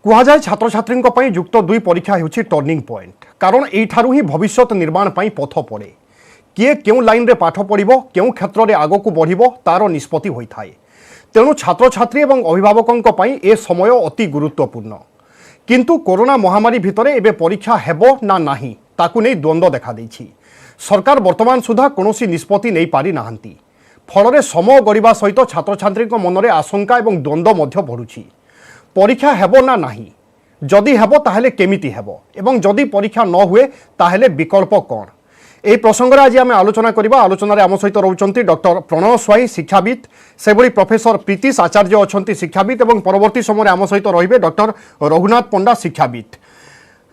कुहाजाए छात्र छात्री युक्त दुई परीक्षा होछि टर्निंग पॉइंट कारण एठारु ही भविष्यत निर्माण पई पथ पड़े किए क्यों लाइन रे पाठ पढ़िबो क्यों क्षेत्र रे आगो को बढ़िबो तार निष्पत्ति होई थाए। तेणु छात्र छात्री एवं अभिभावकों पई ए समय अति गुरुत्वपूर्ण किंतु कोरोना महामारी भितरे एबे परीक्षा हेबो ना नाही ताकु नै द्वंद्व देखा देछि। सरकार वर्तमान सुधा कोनोसी निष्पत्ति नै पारि नाहंती फल समय गड़िबा सहित छात्र छात्री मनरे आशंका एवं द्वंद्व मध्य बढ़ुछि। परीक्षा हेबो ना नाही जदि हेबो ताहेले केमिति हेबो एवं जदि परीक्षा न हुए ताहेले विकल्प कौन ए प्रसंग में आज आम आलोचना करबा। आलोचना आम सहित रोचंती डॉक्टर प्रणव स्वाई शिक्षाविद से प्रोफेसर प्रीतिश आचार्य अच्छा शिक्षाविद और परवर्ती समय आम सहित रहिबे डॉक्टर रघुनाथ पंडा शिक्षाविद।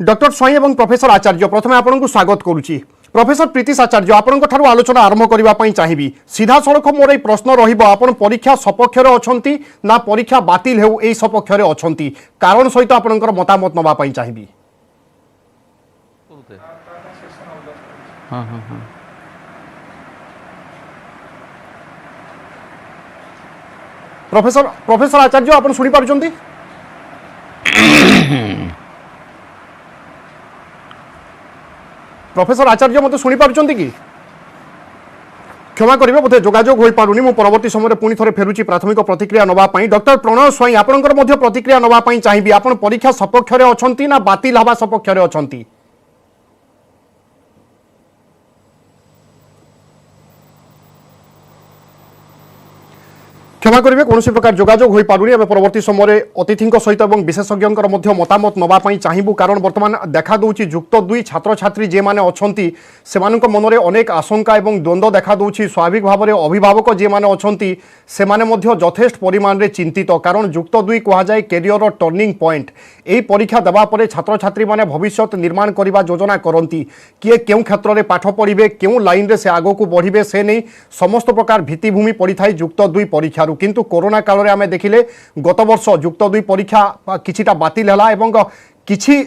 डॉक्टर स्वाई और प्रोफेसर आचार्य प्रथम आपको स्वागत करुच्ची। प्रोफेसर प्रीतिश आचार्य आपंकर आलोचना आरंभ करने चाहिए सीधा सड़क मोर ये प्रश्न रही परीक्षा सपक्षर अच्छा ना परीक्षा बातिल हो सपक्षर अच्छा कारण सहित आपंकर मतामत नवाई चाहिए। प्रोफेसर आचार्य आप शुणी पार्टी प्रोफेसर आचार्य मत शुणी पार्टी कि क्षमा करेंगे बोधे जोगाजोग हो पारुनी मु परवर्ती समय पुणी थे फेरुची प्राथमिक प्रतिक्रिया नवाई। डॉक्टर प्रणव स्वाई आपंकर प्रतिक्रिया नवाई चाहिए आप परीक्षा सपक्षर अच्छा ना बातिल हवा सपक्षर अच्छा। क्षमा करेंगे कौन प्रकार जोगाजोग हो पारुनी एवं परवर्ती समय अतिथि सहित विशेषज्ञ मतामत नवाई चाहबू कारण बर्तमान देखा दूची युक्त दुई छात्र छात्री जे माने अछंती सेमानक मनरे अनेक आशंका एवं द्वंद्व देखा दूची। स्वाभाविक भाव में अभिभावक जे माने अछंती सेमाने मध्य यथेष्ट परिमाण रे चिंतित कारण युक्त दुई कहुए कैरियर टर्निंग पॉइंट यही परीक्षा देवा पर छात्र छात्री माने भविष्यत निर्माण करने योजना करती किए क्यों क्षेत्र में पाठ पढ़े क्यों लाइन रे से आगो को बढ़े से नहीं समस्त प्रकार भित्तिभूमि पड़ी था युक्त दुई परीक्षा किंतु कोरोना काल रे आमे देखिले गत वर्ष युक्त दुई परीक्षा किछिटा बातिल हला एवं किछि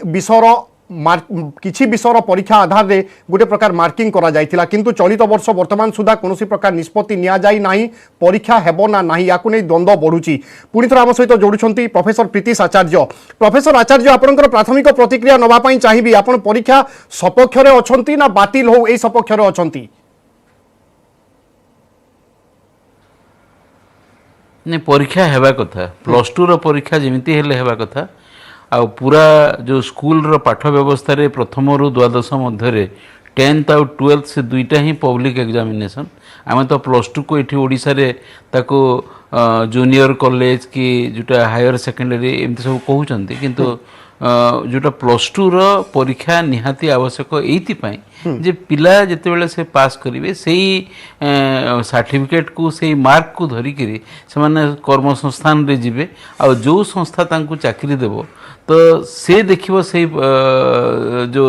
विषयर परीक्षा आधार रे गोटे प्रकार मार्किंग करा जायतिला किंतु चलित वर्ष वर्तमान सुधा कोनोसी प्रकार निष्पत्ति निया जाई नाही परीक्षा हेबो ना नाही याकु नै द्वंद्व बढ़ुची। पुणी थोड़ा आम सहित जोड़ुछंती प्रोफेसर प्रीतिश आचार्य। प्रोफेसर आचार्य आपनकर प्राथमिक प्रतिक्रिया नवा पई चाहिबी आपण परीक्षा सपक्षरे अछंती ना बातिल हो एई सपक्षरे अछंती। नहीं परीक्षा हेबा कथा प्लस टू रो परीक्षा जमिति हेले हेबा कथा आ पूरा जो स्कूल रो पाठ व्यवस्था रे प्रथम रु द्वादश मध्य रे 10th और 12th से दुईटा ही पब्लिक एग्जामिनेशन आम तो प्लस टू को ये ओडिशा रे ताको जूनियर कॉलेज की जोटा हायर सेकेंडरी एमती सब कहउचंती किंतु जोटा प्लस टू रो परीक्षा निहाती आवश्यक एइति जे पिला जिते बेले से पास करेंगे से सर्टिफिकेट को से मार्क को धरिकी से कर्म संस्थान रे जिबे आ जो संस्था तांको चाकरी देव तो से देखिबो से जो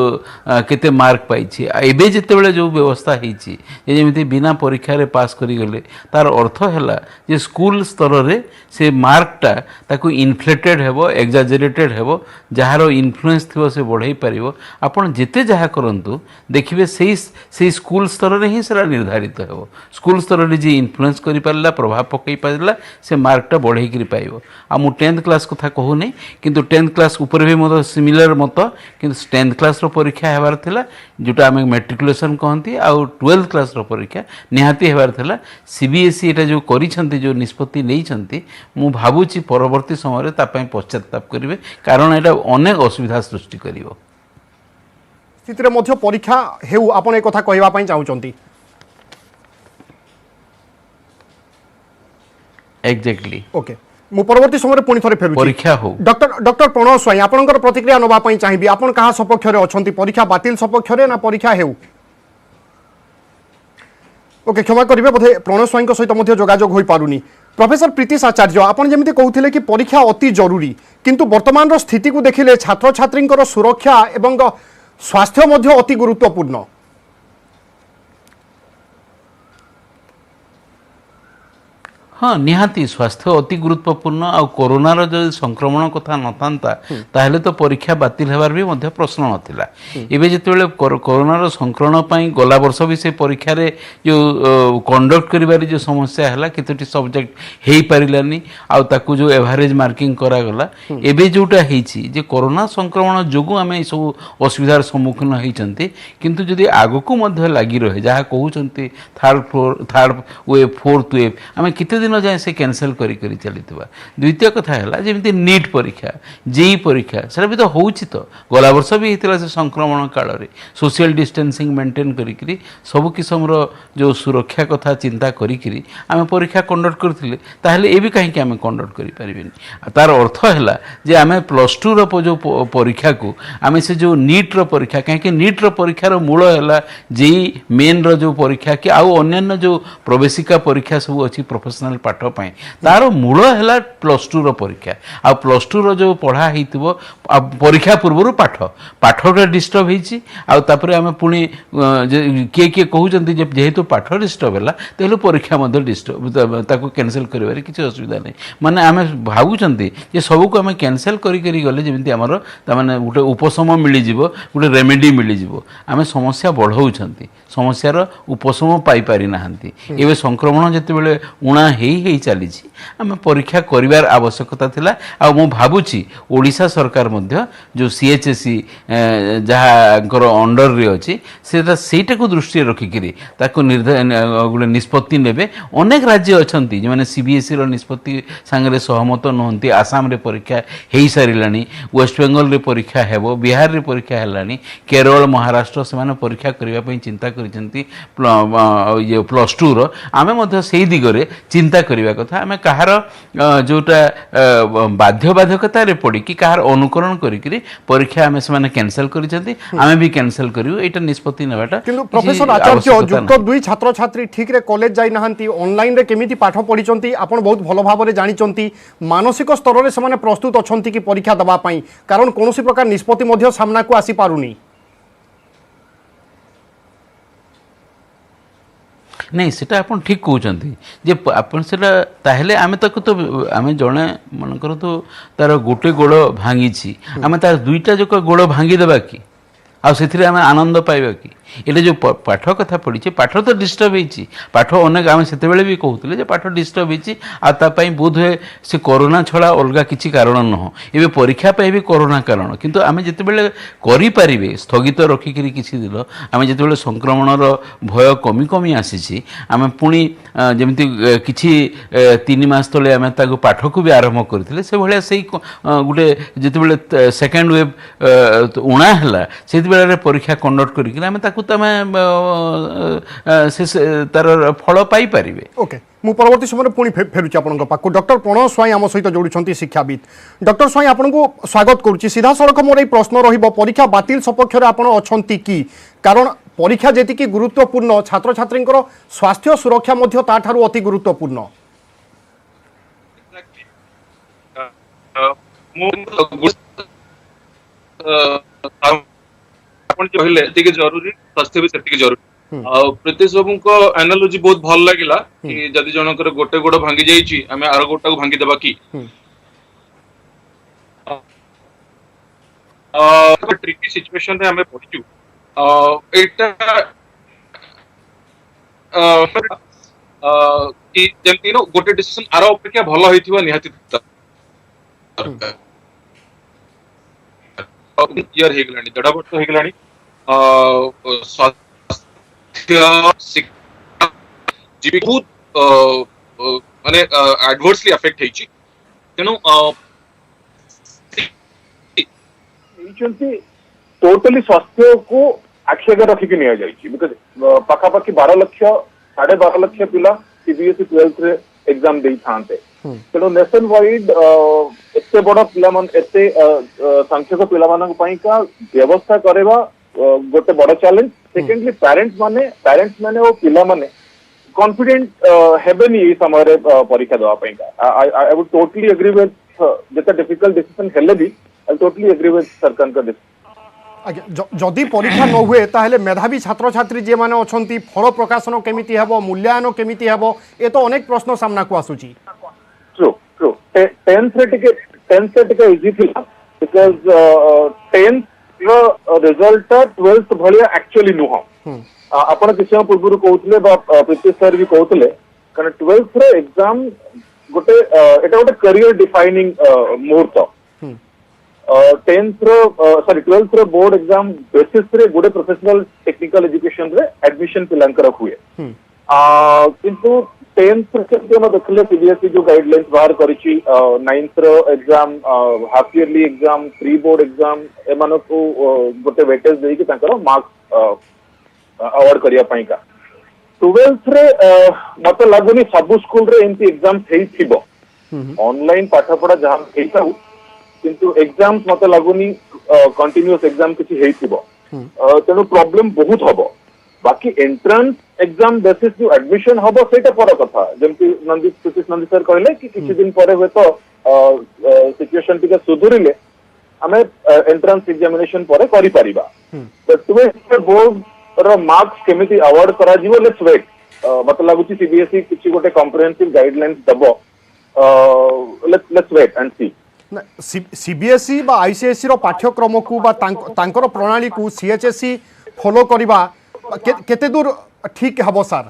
केते मार्क पाइछि एबे जिते बेले जो व्यवस्था होइछि जेमिति बिना परीक्षा रे पास करी गले तार अर्थ हैला जे स्कूल स्तर रे से मार्कटा ताको इन्फ्लेटेड हेबो एक्जाजरेटेड हेबो जहारो इन्फ्लुएंस थिबो से बढ़ाई पारिबो आपण जेते जहा करंतु देखिए से स्कूल स्तर रे ही सारा निर्धारित हो स्कूल स्तर रे जी इन्फ्लुएंस करि पारला प्रभाव पकई पारला से मार्कटा बढ़ाई करि पाइबो। आ मु 10th क्लास कथा कहू नै किंतु 10th क्लास ऊपर भी मत सिमिलर मत किंतु 10th क्लास रो परीक्षा हेबार थिला जोटा आमे मैट्रिकुलेशन कहंती आ 12th क्लास रो परीक्षा निहाती हेबार थिला। सीबीएसई एटा जो करिसंती जो निष्पत्ति लेइसंती मु भाबुची परवर्ती समय रे ता पई पश्चाताप करिवे कारण एटा अनेक असुविधा सृष्टि करिवो। स्थिति मध्य परीक्षा हेउ आपण ए कथा कहबा पई चाहउचंती एग्जैक्टली ओके मु परवर्ती समय पुणी थे फेर परीक्षा हो। डॉक्टर प्रणव स्वाई आपनकर प्रतिक्रिया नवा पई चाहिबी आपण कहा सपक्ष रे अछंती परीक्षा बातिल सपक्ष रे ना परीक्षा हेउ। ओके क्षमा करेंगे बोधे प्रणव स्वाई सहित मध्य जोगाजोग हो पारुनी। प्रोफेसर प्रीतिश आचार्य आपण जमिति कहउथिले कि परीक्षा अति जरूरी किंतु वर्तमान रो स्थिति को देखिले छात्र छात्रींकर सुरक्षा एवं स्वास्थ्य मध्य अति गुरुत्वपूर्ण। हाँ निहाती स्वास्थ्य अति गुरुत्वपूर्ण आ कोरोनार जो संक्रमण कथा नथांता ताहले तो परीक्षा बातिल हेबार भी मध्य प्रश्न नथिला एबे जेतेबेले कोरोनार संक्रमण पई गला वर्ष भी से परीक्षा रे जो कंडक्ट करिबारी जो समस्या हला कितोटी सब्जेक्ट हेई परिलानी आ ताकू जो एवरेज मार्किंग करा गला एबे जोटा हेची जे कोरोना संक्रमण जोगु आमे सब असुविधार सम्मुखीन हेचंती किंतु जदि आगको मध्य लागि रहे जहा कहउचंती थर्ड वेव फोर्थ वेव आमे किते दिन जाए से कैंसल करी करी चलीतबा द्वितीय कथा है जमी नीट परीक्षा जेई परीक्षा से भी तो होउछि तो गला वर्ष भी होता से संक्रमण काल में सोशल डिस्टेंसिंग मेंटेन करी सब किस्म जो सुरक्षा कथा चिंता करी आमे परीक्षा कंडक्ट करथिले ताहले ए भी कहीं आमे कंडक्ट करि परिबेनी तार अर्थ है जे आमे प्लस टू रो जो परीक्षा को आमे से जो नीट रो परीक्षा कहीं नीट रो परीक्षार मूल है जेई मेन रो जो परीक्षा कि आउ अन्य जो प्रवेशिका परीक्षा सब अच्छी प्रोफेशनल पाठ पाई तार मूल है प्लस टू रो परीक्षा आ प्लस टू रो जो पढ़ा हेतिबो परीक्षा पूर्व पाठ पाठटा डिस्टर्ब हेछि आ तापर आमे पुणी किए किए कहउचंती जे जेहेतु पाठ डिस्टर्ब हैला तेलु परीक्षा मध्ये डिस्टर्ब ताको कैंसिल करिवारे किछि असुविधा नै माने आमे भाबुचंती जे सबको आमे कैंसिल करी करी गले जेमिति हमर ता माने गुटे उपशम मिली जिवो गुटे रेमेडी मिली जिवो आमे समस्या बढ़ाउछंती समस्यार उपशम पाई पारि नाहंती एबे संक्रमण जते बेले उणा हेई चली आम परीक्षा करिवार आवश्यकता थिला आ मु भाबुची ओडिशा सरकार मध्य जो सीएचएससी जहाँकर अंडर रे अछि सेटा को दृष्टि रखिकी ताको गोटे निष्पत्ति नेबे अनेक राज्य अछंती जे माने सीबीएसई रो निष्पत्ति संगे सहमत नहंती आसाम रे परीक्षा हेई सारिलानी वेस्ट बेंगल रे परीक्षा हेबो बिहार रे परीक्षा हेलानी केरल महाराष्ट्र से माने परीक्षा करिवा पई चिंता करिसंती ये प्लस टू रो आमे मध्य सेही दिगरे चिंता करिवा कथा आमे कहार जोटा बाध्य बाधकता रे पड़ी कि कहार अनुकरण करी परीक्षा आमे से माने कैंसिल करिसंती आमे भी कैंसिल करियो एटा निष्पत्ति नेबाटा किंतु प्रोफेसर आचार्य युक्त दुई छात्र छात्री ठीक रे कॉलेज जाई नहंती ऑनलाइन रे केमिति पाठ पढिचंती आपण बहुत भलो भाव रे जानिचंती मानसिक स्तर रे से माने प्रस्तुत अछंती कि परीक्षा दबा पई कारण कोनोसी प्रकार निष्पत्ति मध्य सामना को आसी पारुनी नहीं सेटा अपन ठीक कहउचंती जे अपन सेटा ताहले आमे तक तो आमे जणे मनकर तो तार गोटे गोड़ भांगी आमे तार दुईटा जो गोड़ भांगी देबा कि आ सेथिरे आमे आनंद पाइबा कि एले जो पाठ कथा पड़ी पाठ तो डिस्टर्ब होती पाठ अनेक आम से भी कहते जे पाठ डिस्टर्ब होती आपाई बोध हुए से कोरोना छड़ा अलग किसी कारण नुह ए परीक्षा भी कोरोना कारण किंतु आम जिते करें स्थगित रखिक किसी दिन आम जिते संक्रमणर भय कमी कमी आसी आम पुणी जमी कि 3 मास तले आम पाठ को भी आरंभ करते से भाया से गोटे जिते सेकेंड वेव उणा है से परीक्षा कंडक्ट करके तार फल पाई पारिबे ओके मु परवर्ती समय पुणी फेरुची आपन पाखु डॉक्टर प्रणव स्वाई आम सहित जोड़ुछंती शिक्षाविद डॉक्टर स्वाई आपन को स्वागत करूची सीधा सड़क मोर ए प्रश्न रहिबो परीक्षा बातिल सपक्ष रे आपन अछंती की कारण परीक्षा जेति की गुरुत्वपूर्ण छात्र छात्रींकर स्वास्थ्य सुरक्षा मध्य ता ठारू अति गुरुत्वपूर्ण कहले एतिके जरूरी स्वास्थ्य भी सेतिके जरूरी प्रत्येक सबको एनालॉजी बहुत भल लागिला कि जदि जनकर गोटे गोड़ भांगी जाईची हमें आरो गोटा को भांगी देबा की ट्रिकी सिचुएशन रे हमें पहुंचू एटा कि जल्दी नो गोटे डिसीजन आरो अपेक्षा भल होइथिबा निहाती ईयर हे गलानी 1.5 वर्ष हे गलानी जी बहुत माने एडवर्सली अफेक्ट हेची तेनु टोटली स्वास्थ्य को आक्षेप रखिक निया जाइछि बिकॉज़ पाखापाखि 12 लाख 12.5 लाख पिला सीबीएसई 12th रे एग्जाम देई थांते तेणु नेशन वाइड एते बड़ पिला मन एते संख्यक पिला मानक पई का व्यवस्था करेबा गोटे बड़ चैलेंज सेकेंडली पेरेंट्स माने ओ पिला माने कॉन्फिडेंट हेबेनी ए समय रे परीक्षा दवा पई का I would totally agree with जता डिफिकल्ट डिसीजन हेले भी आई टोटली एग्री विथ सरकार का आज्ञा जदि परीक्षा न हुए ताहले मेधावी छात्र छात्री जे माने अछंती फल प्रकाशन केमिति हेबो मूल्यांकन केमिति हेबो ए तो अनेक प्रश्न सामना को आसुची ट्रू ट्रू 10th रे टिके इजी थिला बिकॉज़ 10th रो रिजल्ट 12th भलिया एक्चुअली नुह आपण किछम पूर्व कहउतले बा प्रीति सर भी कहउतले कारण 12th रे एग्जाम गोटे एटा गोटे करियर डिफाइनिंग मुहूर्त 10th रो सॉरी 12th रो बोर्ड एग्जाम बेसिस रे गोटे प्रोफेशनल टेक्निकल एजुकेशन रे एडमिशन पिलांकर हुए किंतु 10th रे देखले सीबीएसई जो गाइडलाइंस बाहर करिछि 9th रो exam half yearly exam pre board exam एमानो को गोटे वेटेज देई कि तांकर मार्क्स अवार्ड करिया पाई का 12th रे मत लागुनी सब स्कूल रे एमती एग्जाम हेई थिबो ऑनलाइन पाठ पढ़ा जहां हेइताउ किंतु एग्जाम मत लागुनी कंटीन्यूअस एग्जाम किछि हेइथिबो तेनु प्रॉब्लम बहुत हबो बाकी एंट्रेंस एग्जाम बेसिस जो एडमिशन हबो सेटा पर कथा जेमति सतीश नंदी सर कहले कि किछि दिन परे होय तो सिचुएशन टिके सुधुरिले हमें एंट्रेंस एग्जामिनेशन परे करि परिबा बट 12th बोर्ड रो मार्क्स केमिति अवार्ड करा जीवो लेट्स वेट मत लागुची सीबीएसई किछि गोटे कॉम्प्रिहेंसिव गाइडलाइंस दबो let's wait and see CBSE बा आईसीएसई रो पाठ्यक्रम को बा तांकर प्रणाली को सीएचएसई फॉलो करिबा केते दूर ठीक हबो सर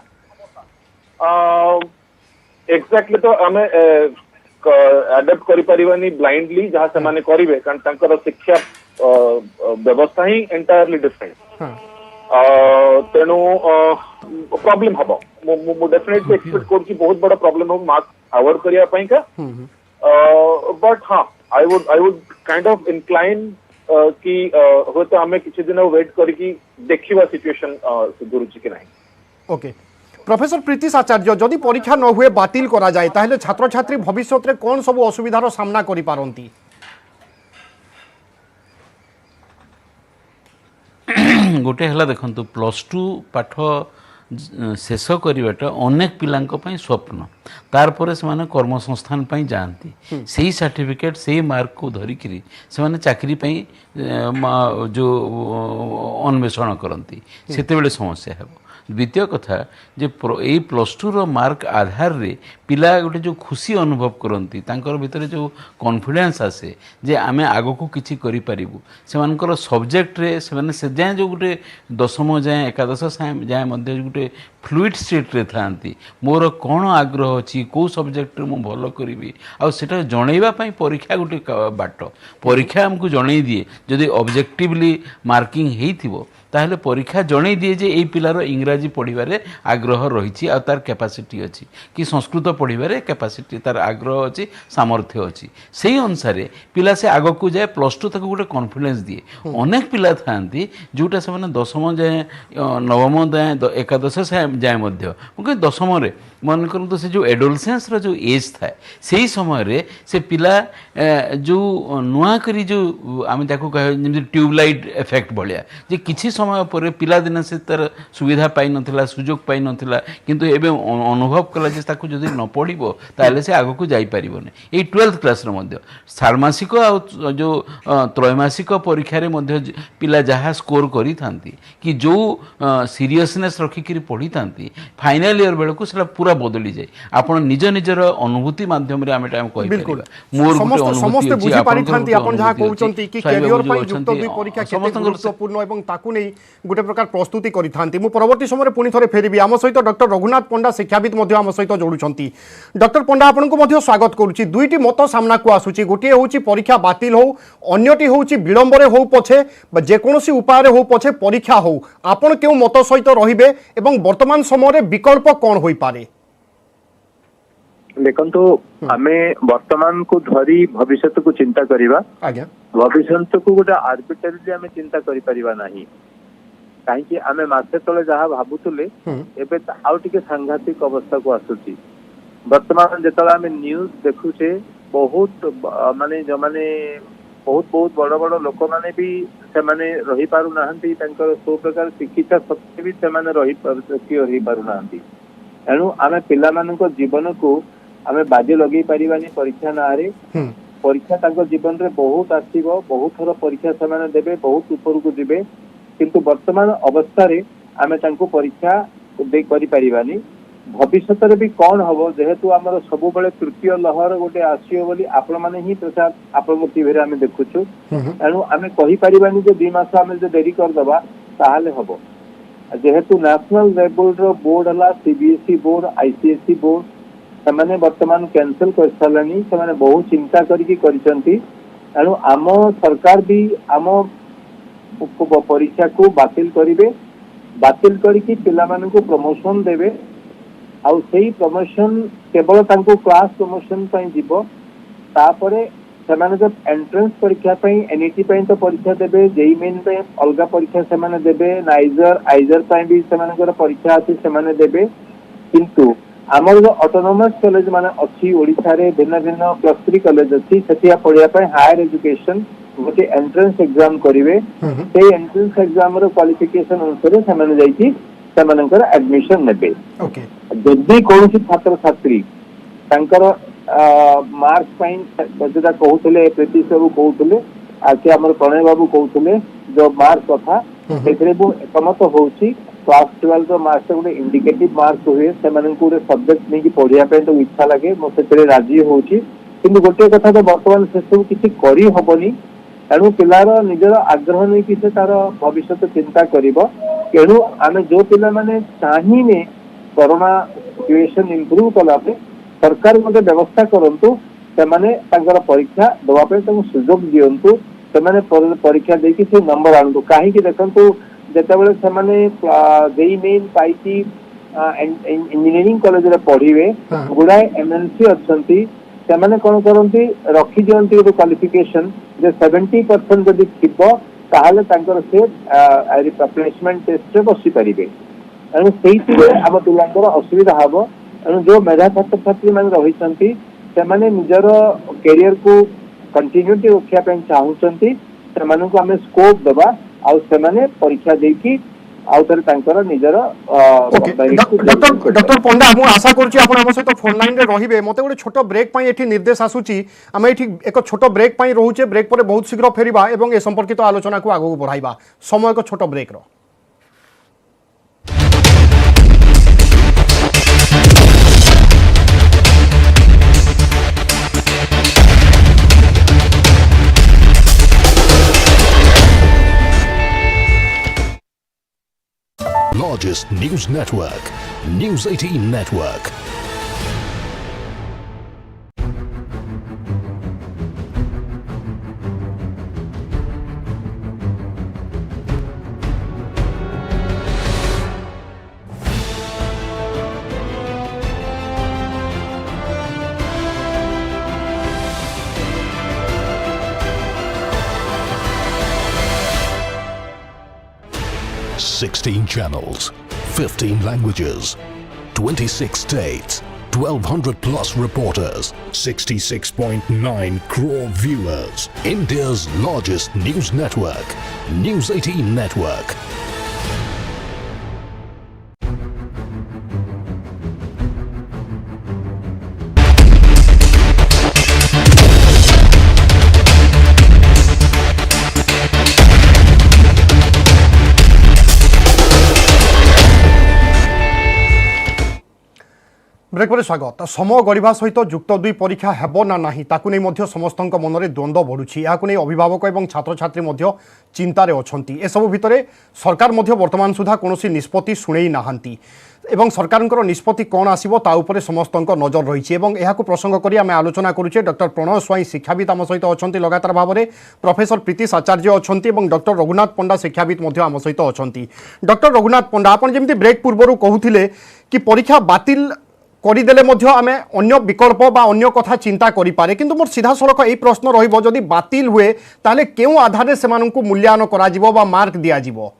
एक्जेक्टली तो हमें अडॉप्ट करि परिबानी ब्लाइंडली जहां से माने करिवे कारण तांकर शिक्षा व्यवस्था ही एंटायरली डिफरेंट तेणु प्रॉब्लम हबो मु डेफिनेटली एक्सपेक्ट कर कि बहुत बड़ा प्रॉब्लम हो मार्क्स अवार्ड करिया पाई का बट हाँ I would kind of incline कि हो तो हमें किसी दिन वेट करके देखिबा सिचुएशन सुधुरुची कि नहीं ओके प्रोफेसर प्रीतिश आचार्य जदि परीक्षा न हुए बातिल करा जाए ताहले छात्र छात्री भविष्य रे कोन सब असुविधार सामना करि पारंती गोटे हला देखंतु +2 पाठ शेष करवाटा अनेक पिलांक पई स्वप्न तार परे से माने कर्मसंस्थान पई जानती सही सर्टिफिकेट सही मार्क को धरिकरी से माने चाकरी पई जो अन्वेषण करती सेते बेले समस्या हेबो द्वितीय कथा जे यही +2 रो मार्क आधार रे पिला गोटे जो खुशी अनुभव करती तांकर भितर जो कॉन्फिडेंस आसे जे आमे आगो को किछि करि परिबु से मानकर सब्जेक्ट रे से माने से जाय जो गोटे दशम जाय एकादश जाय मध्य गोटे फ्लुइड स्टेट रे थांती मोर कोन आग्रह अछि को सब्जेक्ट रे मु भलो करिवि आ सेटा जणैबा पई परीक्षा गोटे बाट परीक्षा हमकु जणै दिए जदि ऑब्जेक्टिवली मार्किंग हेइथिबो ताहले परीक्षा जणै दिए जे एई पिलार इंग्राजी पढ़िबारे आग्रह रहिछि आ तार कैपेसिटी अछि कि संस्कृत पढ़िबारे कैपेसिटी तार आग्रह अछि सामर्थ्य अछि सेही अनुसार पिला से आगो को जाए +2 तक गोटे कॉन्फिडेंस दिए अनेक पिला थांती जोटा से माने दशम जाए नवम जाए एकादश जाए मध्य मुके दशम रे मन करतो से जो एडोलसेंस रो जो एज थाए सेही समय रे से पिला जो नुआ करी जो आमे ताको कह जेमि ट्यूबलाइट इफेक्ट भलिया जे किछि समय पर पिला दिन से तार सुविधा पाई नथिला सुजोग पाई नथिला किंतु एबे अनुभव कला जे ताको जदि न पढिबो ताले से आगो को जाई परिबोने ए 12th क्लास रे मध्य षाण्मासिक आ जो त्रैमासिक परीक्षा रे मध्य पिला जहा स्कोर करी थांती कि जो सीरियसनेस रखी करी पढी थांती फाइनल ईयर बेले को सेला पूरा बदली जाय आपण निज निजर अनुभूति माध्यम रे आमे टाइम कहि बिल्कुल मोर गुटे अनुभूति समस्त बुझी पारि थांती आपण जहा कहउचंती कि कैरियर पई युक्त युक्त दुई परीक्षा केते गुरुत्वपूर्ण एवं ताकू नै गोटे प्रकार प्रस्तुति करि थांती मु परवर्ती समय पुनी थरे फेरिबी आम सहित डॉक्टर रघुनाथ पंडा शिक्षाविद मध्य आम सहित जोड़ुछंती डॉक्टर पंडा आपन को मध्य स्वागत करूची दुईटी मत सामना को आसुची गोटे होची परीक्षा बातिल हो अन्यटी होची विलंबरे हो पछे जे कोनोसी उपाय रे हो पछे परीक्षा हो आपन केउ मत सहित रहिबे एवं वर्तमान समय रे विकल्प कोन होई पारे देखंतु आमे वर्तमान को धरी भविष्य को चिंता करिबा आज्ञा भविष्य को गोटे आर्बिट्रारीली आमे चिंता करि परिबा नाही काहे आमे मासे तले जहा भाबुतले एबे आउ टिके सांघातिक अवस्था को आसुची वर्तमान जेतला आमे न्यूज देखुचे बहुत माने जो माने बहुत बड़ बड़ लोक माने भी से माने रही पारु नाहंती तांकर सो प्रकार चिकित्सा सत्य भी से माने रही पारु नाहंती एनु आमे पिला मानको जीवन को आमे बाजी लगे परिबानी परीक्षा नारे परीक्षा तांको जीवन रे बहुत आसीबो बहुत थर परीक्षा से देबे बहुत ऊपर को जिबे किंतु वर्तमान अवस्था रे आमे तांको परीक्षा दे करि परिबानी भविष्य रे भी कौन हबो जेहेतु हमर सब बेले तृतीय लहर गोटे आसीयो बोली आपण माने ही प्रचार आपण टीवी रे आमे देखुछु एनु आमे कहि परिबानी जे 2 मास आमे जे देरी कर दबा ताहाले हबो जेहेतु नेशनल लेवल रो बोर्ड हला सीबीएसई बोर्ड आईसीएसई बोर्ड से वर्तमान कैंसल कर सारानी से बहुत चिंता करिसेंती एणु आम सरकार भी आम परीक्षा को बातिल करिवे बातिल करके पिला मानकु प्रमोशन देवे आउ सेही प्रमोशन केवल तांको क्लास प्रमोशन पई जीवो तापरे सेमाने जब एंट्रेंस परीक्षा पई एनईटी पई तो परीक्षा देबे जेई मेन पे अलगा परीक्षा सेमाने देबे नाइजर आइजर पई भी सेमानकर परीक्षा अछि सेमाने देबे किंतु आमर जो ऑटोनोमस कॉलेज माने अच्छी ओडिसा रे भिन्न भिन्न +3 कॉलेज अच्छी सेटिया पढ़िया पई हायर एजुकेशन गोटे एंट्रेंस एग्जाम करिवे से एंट्रेंस एग्जाम रो क्वालिफिकेशन अनुसार सेमाने जाईकी सेमानकर एडमिशन नेबे ओके जदि कोनसी छात्र छात्री तांकर मार्क पाइन जदा कहउतले प्रीति बाबू कहउतले आके हमर प्रणय बाबू कहउतले जो मार्क कथा सेकरे बो एकमत होउची क्लास 12 रो मार्क्स गोटे इंडिकेटिव मार्क्स हुए से गोटे सब्जेक्ट नहीं पढ़िया तो इच्छा लगे मुझे राजी होची किंतु गोटे कथा तो वर्तमान से सब किसी करी हबनी एणु पिलार निजर आग्रह नहीं कि से तार भविष्य चिंता करिवो एणु आमे जो पिला माने चाहिने कोरोना सिचुएशन इंप्रूव कला पे सरकार गोटे व्यवस्था करंतु से माने तांकर परीक्षा दवा पे तांको सुयोग दियंतु से माने परीक्षा देकी से नंबर आनतु काहे कि देखंतु जेतेबेले सेमाने जेई मेन पाइती इंजीनियरिंग कॉलेज रे पढ़िवे गुडाय एमएनसी अछंती सेमाने कोन करंती रखी दियंती गोटे क्वालिफिकेशन जे 70% जदि थिबो ताहाले तांकर से प्लेसमेंट टेस्ट रे बसी परिबे एनु सेहिति हम पिलांकर असुविधा हबो एनु जो मेधा छात्र छात्री माने रहिसंती सेमाने निजर कैरियर को कंटिन्यूटी रखिया पे चाहुचंती सेमानकु हमें स्कोप दबा आउ सेमाने परीक्षा देकी आउ थरे तांकर निजर डॉक्टर पंडा मु आशा करूची आपण हम सहित फोन लाइन रे रहिबे मते गोटे छोटो ब्रेक पई एठी निर्देश आसुची हम एठी एक छोटो ब्रेक पई रहूचे ब्रेक पर बहुत शीघ्र फेरिबा एवं ए संपर्कित आलोचना को आगो बढ़ाइबा समय को छोटो ब्रेक रो Largest news network, News 18 Network. Sixteen channels, 15 languages, 26 states, 1,200 plus reporters, 66.9 crore viewers. India's largest news network, News 18 Network. Break पर स्वागत समय गढ़ा सहित जुक्त 2 परीक्षा हेब ना नहीं ताकू नहीं समस्त मन में द्वंद्व बढ़ुची या अभिभावक और छात्र छात्री चिंतार अच्छा एसबू भितर सरकार वर्तमान सुधा कौन निष्पत्ति शुणे ना एवं सरकार निष्पत्ति कौन आसो ताऊपर समस्त नजर रही है प्रसंग कर आम आलोचना करुचे डॉक्टर प्रणय स्वाई शिक्षाविद आम सहित अच्छा लगातार भाव में प्रोफेसर प्रीतिश आचार्य अच्छा डॉक्टर रघुनाथ पंडा शिक्षाविद आम सहित अच्छा डॉक्टर रघुनाथ पंडा आपन जमी ब्रेक पूर्व कहते कि परीक्षा बातिल करदेले आम अन्य विकल्प बा अन्य कथा चिंता करें किंतु मोर सीधा सड़क यही प्रश्न रही बातिल हुए ताले क्यों आधार से मूल्यांकन करा मार्क दिया जिवो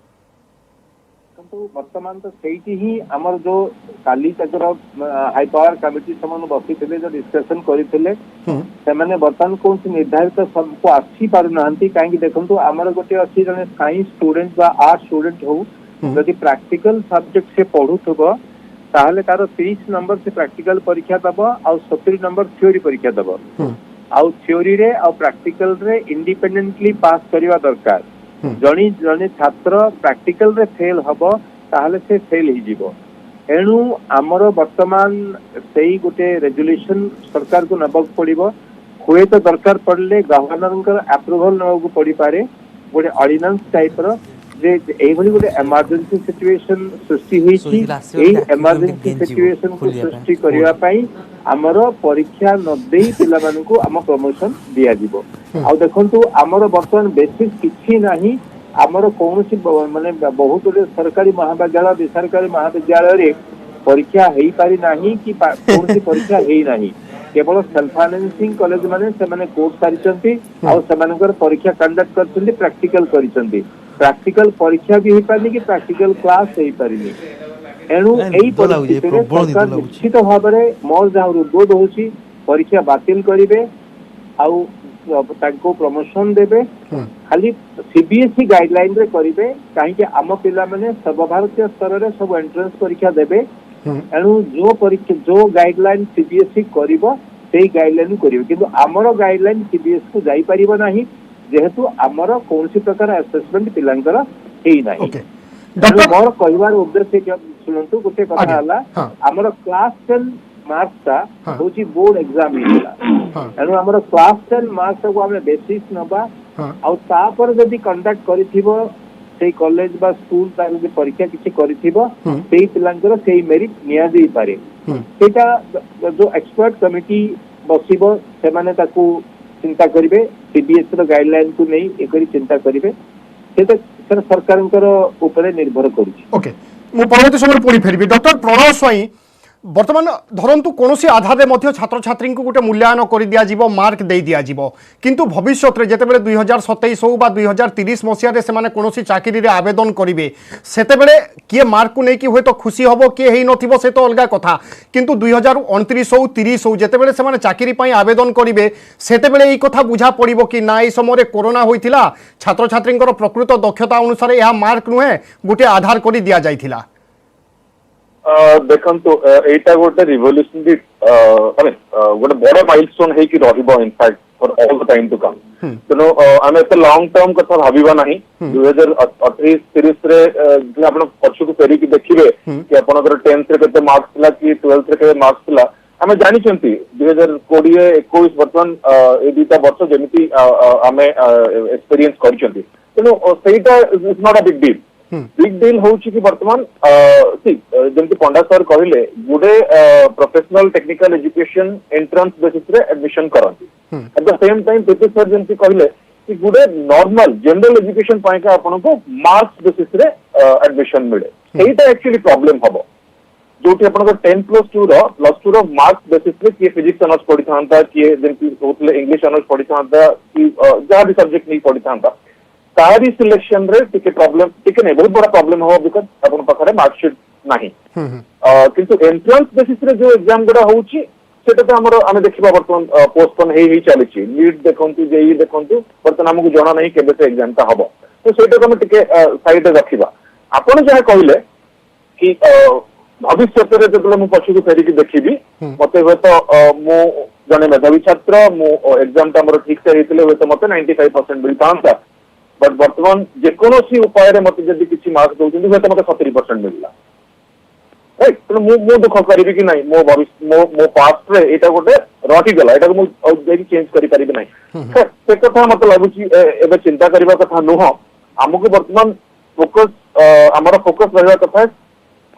वर्तमान तो सही ही आमर जो काली हाई पावर कमिटी से बसी जो डिस्कसन करते वर्तमान कौन निर्धारित सबको आसी पार ना कहीं देखो आमर गोटे अच्छी जन साइंस स्टूडेंट बा आर्ट स्टूडेंट हो जदि प्रैक्टिकल सब्जेक्ट से पढ़ुथबो ताहले तार 30 नंबर से प्रैक्टिकल परीक्षा दब आ 70 नंबर थ्योरी परीक्षा दब आउ थ्योरी रे आउ प्रैक्टिकल रे इंडिपेंडेंटली पास करवा दरकार जणी जणी छात्र प्रैक्टिकल रे फेल हबो ताहले से फेल ही जीवो एणु आमर वर्तमान सेही गोटे रेजुलेशन सरकार को नबक पड़िबो हुए तो दरकार पड़ले गवर्नर अप्रूवल नबक पड़ी पारे गोटे ऑर्डिनेंस टाइप रो जे एही भली गोटे इमरजेंसी सिचुएशन सृष्टि होई छी एही इमरजेंसी सिचुएशन को सृष्टि करिवा पई आमर परीक्षा न देई पिला मानन को आम प्रमोशन दिया जीवो आ देखंतु आमर वर्तमान बेसिस किछि नाही आमर कौनसी माने बहुत गुटे सरकारी महाविद्यालय बेसरकारी महाविद्यालय रे परीक्षा हेई पारि नाही कि कौनसी परीक्षा हेई नाही केवल सेल्फ फाइनेंसिंग कॉलेज माने से माने कोर्स सारिचंती आ सेमानकर परीक्षा कंडक्ट करचंती प्रैक्टिकल करिचंती प्रैक्टिकल परीक्षा भी हेई पारि कि प्रैक्टिकल क्लास हेई पारिनी एणु एई परिस्थिति रे सरकार निश्चित भाबरे मोर जहा उद्बोध होची परीक्षा बातिल करिवे आउ ताको प्रमोशन देबे खाली सीबीएसई गाइडलाइन रे करिवे काहे कि आम पिला माने सर्वभारतीय स्तर रे सब एंट्रेंस परीक्षा देबे एणु जो परीक्षा जो गाइडलाइन सीबीएसई करिवो सेही गाइडलाइन करिवे किंतु हमरो गाइडलाइन सीबीएसई को जाई परिबो नाही जेहेतु हमरो कोनसी प्रकार असेसमेंट पिलांकर हेई नाही ओके डॉक्टर मोर कहिवार उद्देश्य के सुनंतु गोटे कथा हला हमरो क्लास 10 मार्क्स ता होची बोर्ड एग्जाम हिला एणु हमरो क्लास 10 मार्क्स को हमें बेसिस नबा आ तापर जदी कंडक्ट करिथिबो सेही कॉलेज बा स्कूल ता जदी परीक्षा किछि करिथिबो सेही पिलांकर सेही मेरिट निया देई पारे सेटा जो एक्सपर्ट कमिटी बसिबो से माने ताकू चिंता करिवे सीबीएसई रो गाइडलाइन को नै एकरी चिंता करिवे सेटा सरकारंकर ऊपर निर्भर करूची ओके मु परवर्ती समय पुणी फेरबी डॉक्टर प्रणव स्वाई बर्तमान धरतु कौन आधार में छात्र छात्री को गोटे मूल्यांकन कर दि जाव मार्क दे दि जाव किंतु भविष्य में जिते 2027 हो 2030 मसीह से कौन चाकरी रे आवेदन करेंगे से किए मार्क को लेकिन हूँ तो खुशी हम किए हो से तो अलग कथा किंतु 2029 हो 30 हो जिते से चाकरी आवेदन करेंगे से कथा बुझा पड़ो कि ना ये समय कोरोना होता छात्र छात्री प्रकृत दक्षता अनुसार यह मार्क नुहे गोटे आधार कर दि जाइथिला देखंतु एटा गोटे रिवोल्यूशनरी गोटे बड़ माइलस्टोन है कि रहिबो in fact for all the time to come तेनो आमे एते लॉन्ग टर्म कथा भाबिबा नाही 2028 30 रे जे आपण पछु को फेरी कि देखिबे कि आपनकर 10th रे केते मार्क्स थिला कि 12th रे केते मार्क्स थिला आमे जानि चंती 2020 21 वर्तमान ए दुटा वर्ष जेमिति आमे एक्सपीरियंस करिसंती तेनो सेटा is not a big deal big deal होची कि वर्तमान जमती पंडा सर कहले गुडे professional technical education entrance basis रे एडमिशन करंती at the same time Preeti sir जमती कहले कि गुडे नॉर्मल जनरल एजुकेशन पाए का आपन को मार्क्स बेसिस रे एडमिशन मिले एटा एक्चुअली प्रॉब्लम हबो जोटी आपन को 10+2 रो मार्क्स बेसिस रे कि फिजिक्स ऑनर्स पढी थांता कि जमती होतले इंग्लिश ऑनर्स पढी थांता कि जहां भी सब्जेक्ट नहीं पढी थांता तारी सिलेक्शन रे टिके प्रॉब्लम टिके नहीं बहुत बड़ा प्रॉब्लम हो बिकॉज अपन पाखरे मार्कशीट नहीं किंतु एंट्रेंस बेसिस रे जो एग्जाम गुडा होउची सेटा तो हमर आमे देखिबा वर्तमान पोस्टपोन हेई चलीची नीट देखंतु जेई देखंतु वर्तमान हमकु जणा नहीं केबे से एग्जाम ता हबो तो सेटा को हम टिके साइड रे रखिबा आपण जे कहले कि भविष्य रे जब मु पछु को फेरी कि देखिबी मते हो तो मु जने मेधावी छात्र मु एग्जाम ता हमर ठीक से हेतले हो तो मते 95% मिलतांता बट वर्तमान जेकोसी उपाय रे मते जदी किछि मार्क्स दउछन तो मते 70% मिलला राइट तो मो दुख करिबी कि नहीं मो भविष्य मो पास्ट रे एटा गोटे रटी गला एटा मो देकी चेंज करि परिबे नहीं से कथा मते लागुची एबे चिंता करिबा कथा नुह हमकु वर्तमान फोकस हमर फोकस रहबा कथा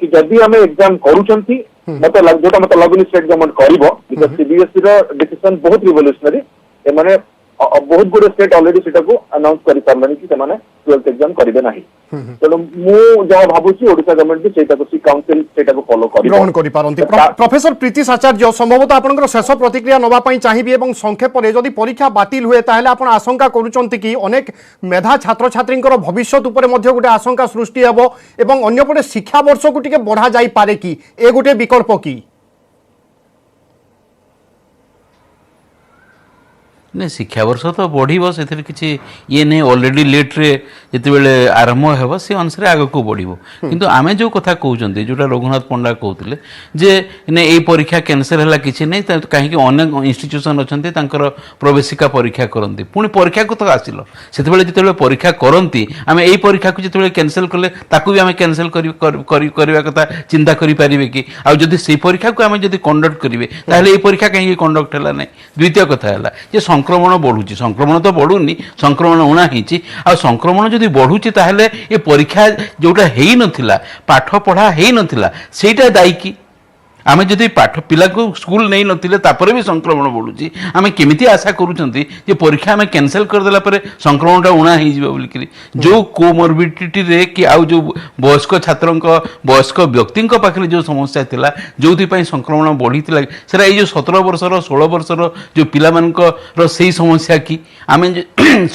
कि जदी हमें एग्जाम करूचंती मते जोटा मते लागुनी स्टेट गवर्नमेंट करिवो बिकॉज़ सीबीएसई रो डिसीजन बहुत रिवोल्यूशनरी ए माने बहुत गुड स्टेट ऑलरेडी सेटा को अनाउंस करि सारलानी कि सेमाने 12th एग्जाम करिवे नाही तेणु मु जहा भाबुची ओडिशा गवर्नमेंट भी सेटा को सी काउंसिल सेटा को फॉलो करिवो ग्रहण करि पारंती प्रोफेसर प्रीतिश आचार्य संभवतः आपनकर शेष प्रतिक्रिया नबा पई चाहिबी एवं संक्षेप रे जदी परीक्षा बातिल हुए ताहेले आपण आशंका करूचंती कि अनेक मेधा छात्र छात्रींकर भविष्य ऊपर मध्ये गोटे आशंका सृष्टि हेबो एवं अन्य पटे शिक्षा वर्ष को टिके बढ़ा जाई पारे कि ए गोटे विकल्प की नहीं शिक्षा वर्ष तो बढ़ से किसी ये नहीं ऑलरेडी लेट्रे जिते आरंभ हो से अनुसार आग को बढ़ किंतु आमे जो कथा कहते जोटा रघुनाथ पंडा कहते जे ये परीक्षा कैंसल है किसी नहीं कहीं अनेक इंस्टीट्यूशन अच्छा प्रवेशिका परीक्षा करती पुणी परीक्षा को तो आसिल से जो परीक्षा करती आम यही परीक्षा को जो कैंसल कले ताकू भी आम कैंसल करने कथा चिंता करें कि आदि से परीक्षा को आम जब कंडक्ट करेंगे ताहले ये परीक्षा कहीं कंडक्ट है ना द्वितीय कथा है जे संक्रमण बढ़ुची संक्रमण तो बढ़ुनी संक्रमण उणा आ संक्रमण जदि बढ़ुची ताहले ये परीक्षा जोटा है नथिला पाठ पढ़ा है नथिला सेटा दायी कि आम जदि पाठ पिला को स्कूल नहीं नथिले तापर भी संक्रमण बढ़ुची आम केमिति आशा करूछंती जे परीक्षा आम कैंसल करदेला परे संक्रमणटा उणा हो जिवो बोलिकरी जो कोमोर्बिडिटी रे कि आउ जो वयस्क छात्रंक वयस्क व्यक्तिंक पाखरे जो समस्या थिला जोथि पई संक्रमण बढ़ीतिला सेरा ए जो 17 वर्षर 16 वर्षर जो पिला मानकर सेही समस्या कि आम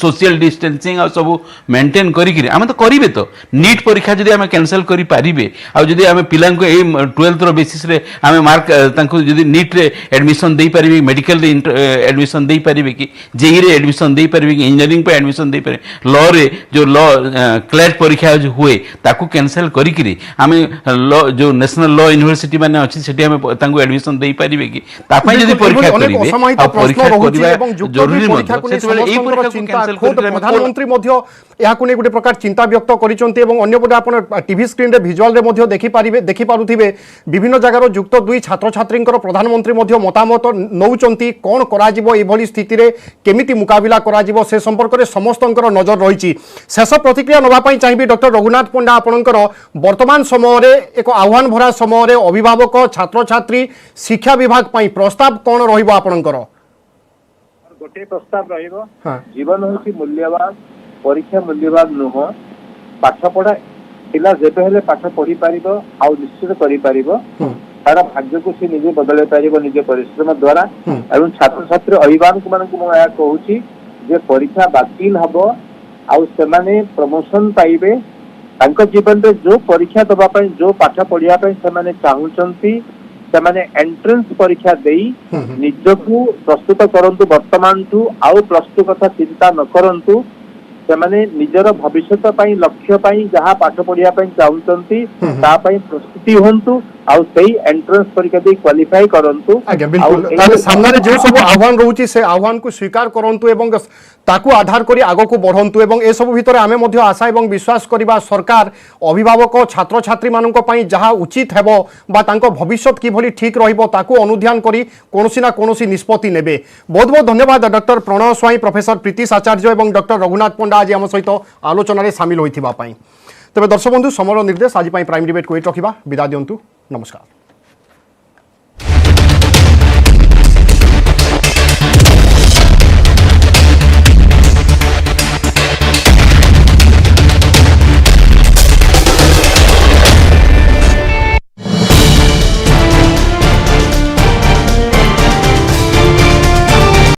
सोशल डिस्टेंसिंग आ सब मेंटेन करिकरी आम तो करिवे तो नीट परीक्षा जदि आम कैंसल करि पारिबे आ जदि आम पिलांक ए 12th रो बेसिस रे आम मार्क जदि नीट रे एडमिशन दे पारिबे मेडिकल रे एडमिशन दे पारिबे कि जेई रे एडमिशन दे पारिबे कि इंजीनियरिंग पे एडमिशन दे पारिबे लॉ रे जो लॉ क्लैट परीक्षा जो हुए ताकू कैंसल करिकरी आम लॉ जो नेशनल लॉ यूनिवर्सिटी माने अछि सेठी आम तांको एडमिशन दे पारिबे कि तापय जदि परीक्षा करिवे आ परीक्षा करिवा जरूरी मध्ये सेतबेले एई परीक्षा को कैंसल करिले प्रधानमंत्री मध्ये याकु नै गोटे प्रकार चिंता व्यक्त करिसंती एवं अन्य गोटे आपण टीवी स्क्रीन रे विजुअल रे मध्ये देखि पारुथिबे विभिन्न जगार युक्त दुई छात्र छात्री प्रधानमंत्री मध्ये मतामत नौचंती कोन करा जिवो एभली स्थिति रे केमिति मुकाबिला करा जिवो से संपर्क रे समस्तंकर नजर रहिछि शेष प्रतिक्रिया नबा पई चाहिबी डॉक्टर रघुनाथ पंडा आपनकर वर्तमान समय रे एक आह्वान भरा समय रे अभिभावक छात्र छात्री शिक्षा विभाग पई प्रस्ताव कोन रहिबो आपनकर गोटे प्रस्ताव रहिबो जीवन होछि मूल्यवान परीक्षा मूल्यवान नुह पाठ पढ़ा पिला जेबे हेले पाठ पढ़ी पारिबो आ निश्चित करि पारिबो तार भाग्य को से निजे बदलै पारिबो निजे परिश्रम द्वारा एवं छात्र छात्री अभिभावक मानक मु या कहूची जे परीक्षा बातिल हबो आ से माने प्रमोशन पाइबे तांको जीवन रे जो परीक्षा दबा पई जो पाठ पढ़िया पई से माने चाहुचंती से माने एंट्रेंस परीक्षा देई निजकु प्रस्तुत करंतु वर्तमान टू आउ प्लस 2 कथा चिंता न करंतु से माने निजर भविष्यत पई लक्ष्य पई जहां पाठ पढ़िया पई चाहुचंती ता पई प्रस्तुति होंतु आउ सही एंट्रेंस परीक्षा दे क्वालिफाई करंतु आगे बिल्कुल ताले सामने रे जो सब आह्वान रहउची से आह्वान को स्वीकार करंतु एवं ताकू आधार करी आगो को बढ़ंतु एवं ए सब भितर आमे मध्ये आशा एवं विश्वास करिबा सरकार अभिभावक छात्र छात्री मानक पई जहां उचित हेबो बा तांको भविष्यत कि भली ठीक रहिबो ताकू अनुध्यान करी कोनोसी ना कोनोसी निष्पत्ति नेबे बहुत बहुत धन्यवाद डॉक्टर प्रणय स्वाई प्रोफेसर प्रीतिश आचार्य एवं डॉक्टर रघुनाथ पंडा आज आम सहित आलोचना रे शामिल होइथिबा पई तबे दर्शक बंधु समर निर्देश आज पई प्राइम डिबेट को एट रखिबा विदा दियंतु नमस्कार।